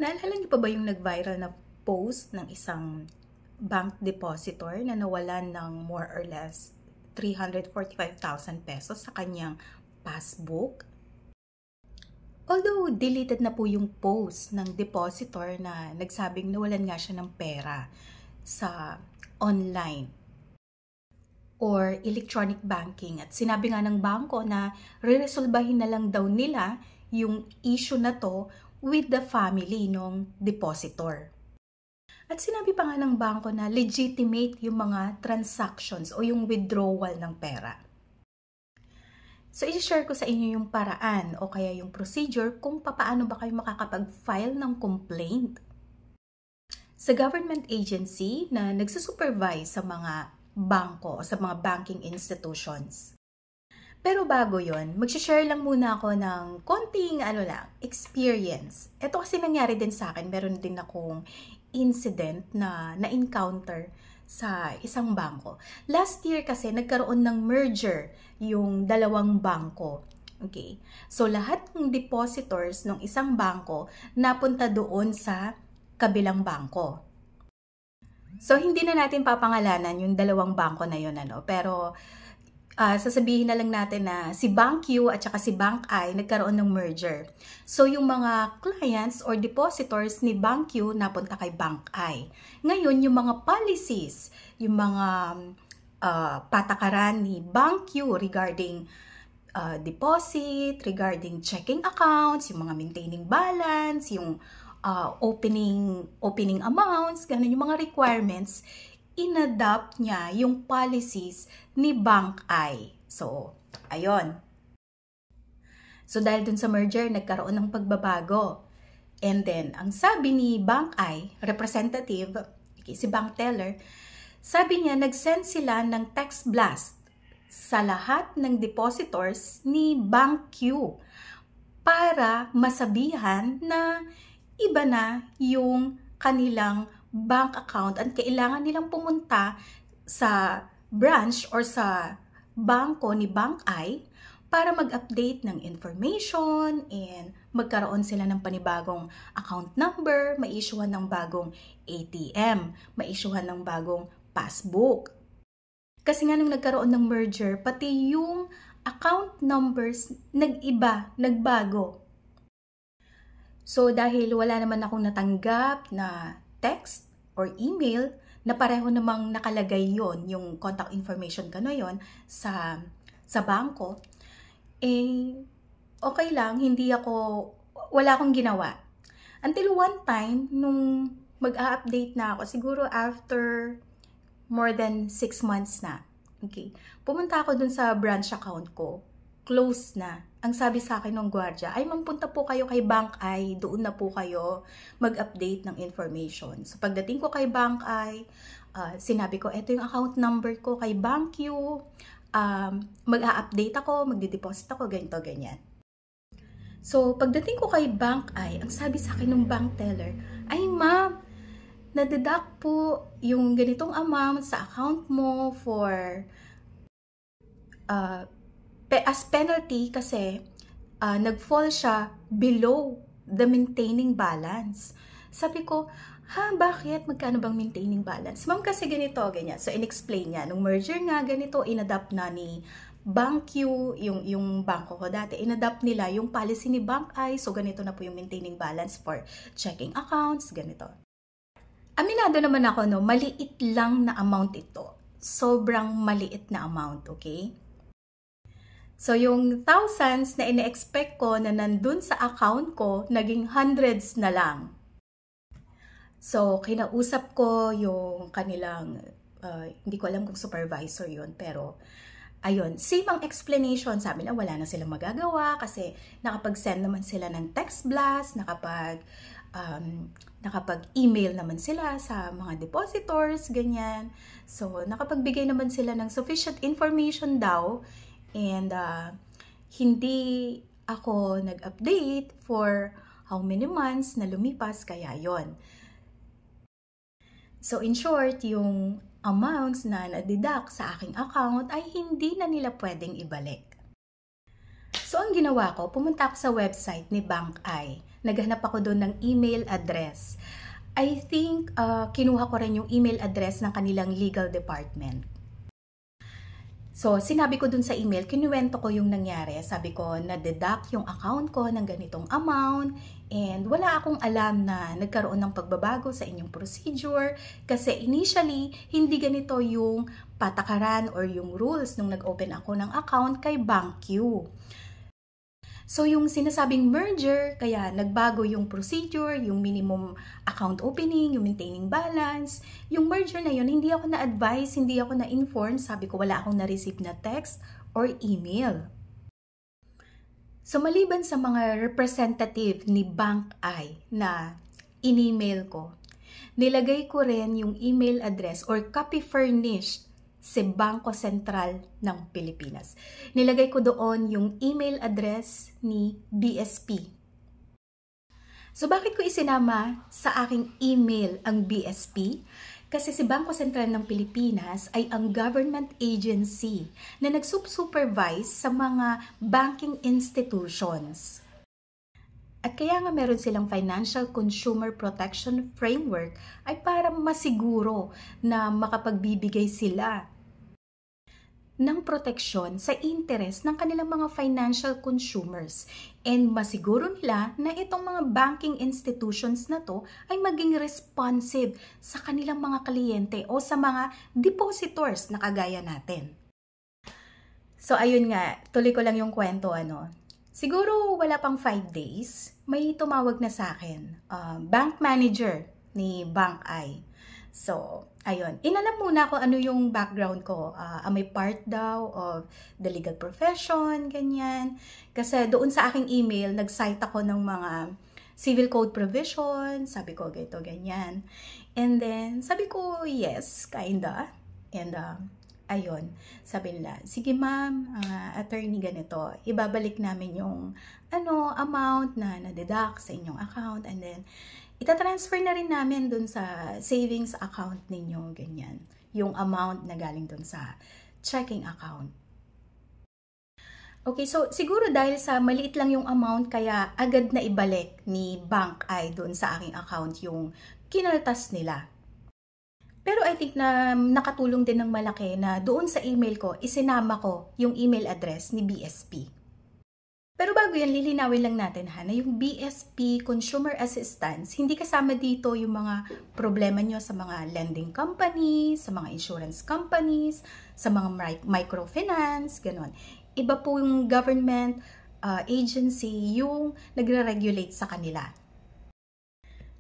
Naalala niyo pa ba yung nag-viral na post ng isang bank depositor na nawalan ng more or less 345,000 pesos sa kanyang passbook? Although deleted na po yung post ng depositor na nagsabing nawalan nga siya ng pera sa online or electronic banking, at sinabi nga ng bangko na re-resolbahin na lang daw nila yung issue na to with the family ng depositor. At sinabi pa nga ng bangko na legitimate yung mga transactions o yung withdrawal ng pera. So, i-share ko sa inyo yung paraan o kaya yung procedure kung paano ba kayo makakapag-file ng complaint sa government agency na nagsusupervise sa mga bangko o sa mga banking institutions. Pero bago yon, mag-share lang muna ako ng konting experience. Ito kasi nangyari din sa akin, meron din akong incident na na-encounter sa isang bangko. Last year kasi nagkaroon ng merger yung dalawang bangko. Okay? So lahat ng depositors ng isang bangko napunta doon sa kabilang bangko. So hindi na natin papangalanan yung dalawang bangko na yun, pero sasabihin na lang natin na si Bank Q at saka si Bank I nagkaroon ng merger. So, yung mga clients or depositors ni Bank Q napunta kay Bank I. Ngayon, yung mga policies, yung mga patakaran ni Bank Q regarding deposit, regarding checking accounts, yung mga maintaining balance, yung opening amounts, ganun yung mga requirements, in-adapt niya yung policies ni Bank I. So, ayun. So, dahil dun sa merger, nagkaroon ng pagbabago. And then, ang sabi ni Bank I, representative, si bank teller, sabi niya, nag-send sila ng text blast sa lahat ng depositors ni Bank Q para masabihan na iba na yung kanilang bank account at kailangan nilang pumunta sa branch or sa bangko ni Bank I para mag-update ng information and magkaroon sila ng panibagong account number, ma-issuehan ng bagong ATM, ma-issuehan ng bagong passbook. Kasi nga nung nagkaroon ng merger, pati yung account numbers nag-iba, nagbago. So dahil wala naman akong natanggap na text or email na pareho namang nakalagay yon, yung contact information ko na yon sa bangko, okay lang, wala akong ginawa. Until one time, nung mag-a-update na ako, siguro after more than 6 months na, okay, pumunta ako dun sa branch account ko, close na. Ang sabi sa akin ng gwardiya, ay magpunta po kayo kay Bank I, doon na po kayo mag-update ng information. So pagdating ko kay Bank I, sinabi ko, eto yung account number ko kay Bank Q, mag-a-update ako, magdi-deposit ako, ganito, ganyan. So pagdating ko kay Bank I, ang sabi sa akin ng bank teller, ay ma'am, na-deduct po yung ganitong amount sa account mo for as penalty kasi nag-fall siya below the maintaining balance. Sabi ko, bakit? Magkano bang maintaining balance? Ma'am, kasi ganito, ganyan. So, in-explain niya. Nung merger nga, ganito, in-adapt na ni Bank Q, yung bangko ko dati, in-adapt nila yung policy ni Bank I. So, ganito na po yung maintaining balance for checking accounts, ganito. Aminado naman ako, maliit lang na amount ito. Sobrang maliit na amount, okay? So, yung thousands na ine-expect ko na nandun sa account ko, naging hundreds na lang. So, kinausap ko yung kanilang, hindi ko alam kung supervisor yun, pero ayun, same ang explanation. Sabi na wala na silang magagawa kasi nakapag-send naman sila ng text blast, nakapag-email naman sila sa mga depositors, ganyan. So, nakapagbigay naman sila ng sufficient information daw. And hindi ako nag-update for how many months na lumipas, kaya yon. So in short, yung amounts na na-deduct sa aking account ay hindi na nila pwedeng ibalik. So ang ginawa ko, pumunta ako sa website ni Bank I. naghanap ako doon ng email address. I think kinuha ko rin yung email address ng kanilang legal department. So, sinabi ko dun sa email, kinuwento ko yung nangyari. Sabi ko, na-deduct yung account ko ng ganitong amount and wala akong alam na nagkaroon ng pagbabago sa inyong procedure kasi initially, hindi ganito yung patakaran or yung rules nung nag-open ako ng account kay BankQ. So, yung sinasabing merger, kaya nagbago yung procedure, yung minimum account opening, yung maintaining balance. Yung merger na yun, hindi ako na-advise, hindi ako na-inform. Sabi ko, wala akong na-receive na text or email. So, maliban sa mga representative ni BankI na in-email ko, nilagay ko rin yung email address or copy furnished sa Bangko Sentral ng Pilipinas. Nilagay ko doon yung email address ni BSP. So bakit ko isinama sa aking email ang BSP? Kasi si Bangko Sentral ng Pilipinas ay ang government agency na nag-supervise sa mga banking institutions. At kaya nga meron silang Financial Consumer Protection Framework ay para masiguro na makapagbibigay sila ng proteksyon sa interest ng kanilang mga financial consumers and masiguro nila na itong mga banking institutions na to ay maging responsive sa kanilang mga kliyente o sa mga depositors na kagaya natin. So ayun nga, tuloy ko lang yung kwento Siguro wala pang 5 days, may tumawag na sa akin, bank manager ni BankI. So, ayun. Inalam muna ko ano yung background ko. Am I part daw of the legal profession, ganyan. Kasi doon sa aking email, nag-cite ako ng mga civil code provision. Sabi ko, ganyan. And then, sabi ko, yes, kinda. And, ayun. Sabi nila, sige ma'am, attorney ganito, ibabalik namin yung amount na na-deduct sa inyong account. And then, itatransfer na rin namin dun sa savings account ninyo, ganyan. Yung amount na galing dun sa checking account. Okay, so siguro dahil sa maliit lang yung amount, kaya agad na ibalik ni BankI dun sa aking account yung kinaltas nila. Pero I think na nakatulong din ng malaki na doon sa email ko, isinama ko yung email address ni BSP. Pero bago yan, lilinawin lang natin na yung BSP Consumer Assistance, hindi kasama dito yung mga problema nyo sa mga lending companies, sa mga insurance companies, sa mga microfinance, gano'n. Iba po yung government agency yung nagre-regulate sa kanila.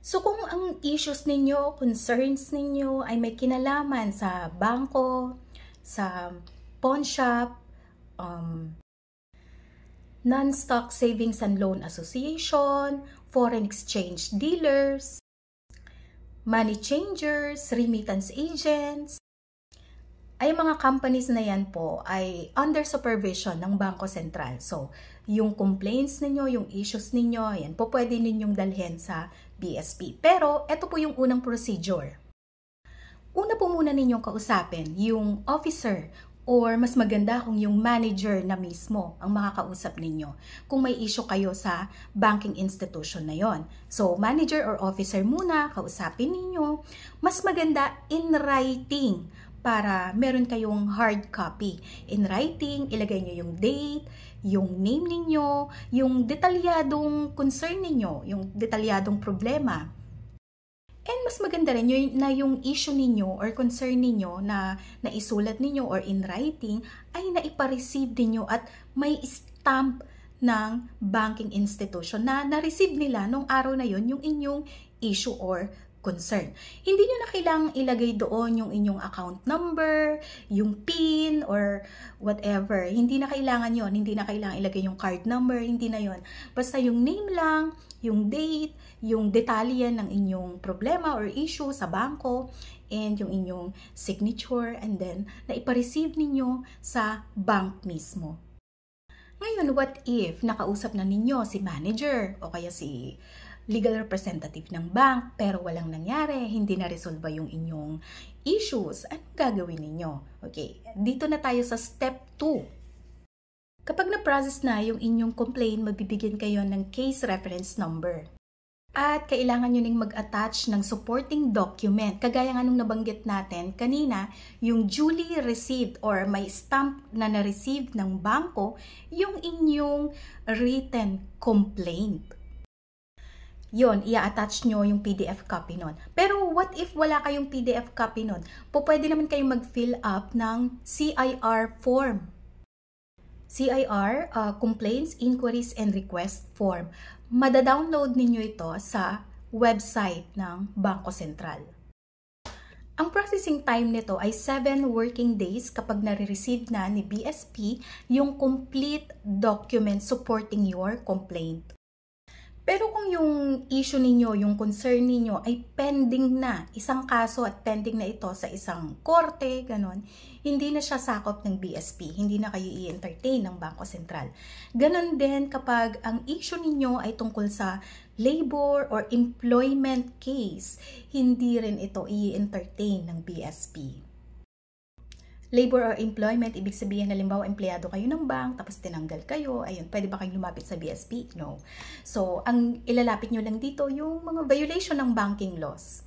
So kung ang issues ninyo, concerns ninyo ay may kinalaman sa bangko, sa pawn shop, non-stock savings and loan association, foreign exchange dealers, money changers, remittance agents, ay mga companies na yan po ay under supervision ng Bangko Sentral. So, yung complaints ninyo, yung issues ninyo, yan po pwede ninyong dalhin sa BSP. Pero, ito po yung unang procedure. Una po muna ninyong kausapin yung officer or mas maganda kung yung manager na mismo ang makakausap ninyo kung may issue kayo sa banking institution na yon. So, manager or officer muna, kausapin ninyo. Mas maganda in writing para meron kayong hard copy. In writing, ilagay nyo yung date, yung name ninyo, yung detalyadong concern ninyo, yung detalyadong problema. And mas maganda rin na yung issue ninyo or concern ninyo na naisulat ninyo or in writing ay naipa-receive ninyo at may stamp ng banking institution na na-receive nila nung araw na yon yung inyong issue or concern. Hindi nyo na kailangang ilagay doon yung inyong account number, yung PIN, or whatever. Hindi na kailangan yon. Hindi na kailangan ilagay yung card number, hindi na yon. Basta yung name lang, yung date, yung detalye ng inyong problema or issue sa bangko, and yung inyong signature, and then naipa-receive ninyo sa bank mismo. Ngayon, what if nakausap na ninyo si manager o kaya si legal representative ng bank pero walang nangyari, hindi na resolve yung inyong issues? Anong gagawin ninyo? Okay, dito na tayo sa step 2. Kapag na-process na yung inyong complaint, magbibigyan kayo ng case reference number. At kailangan nyo ning mag-attach ng supporting document. Kagaya nga nung nabanggit natin kanina, yung duly received or may stamp na na-receive ng bangko, yung inyong written complaint. Yon, i-attach nyo yung PDF copy nun. Pero what if wala kayong PDF copy nun? Pwede naman kayong mag-fill up ng CIR form. CIR, Complaints, Inquiries, and Request Form. Mada-download ninyo ito sa website ng Bangko Sentral. Ang processing time nito ay 7 working days kapag nare-receive na ni BSP yung complete document supporting your complaint. Pero kung yung issue ninyo, yung concern ninyo ay pending na, isang kaso at pending na ito sa isang korte, ganon, hindi na siya sakop ng BSP, hindi na kayo i-entertain ng Bangko Sentral. Ganon din kapag ang issue ninyo ay tungkol sa labor or employment case, hindi rin ito i-entertain ng BSP. Labor or employment, ibig sabihin, halimbawa, empleyado kayo ng bank, tapos tinanggal kayo, ayun, pwede ba kayong lumapit sa BSP? No. So, ang ilalapit nyo lang dito, yung mga violation ng banking laws.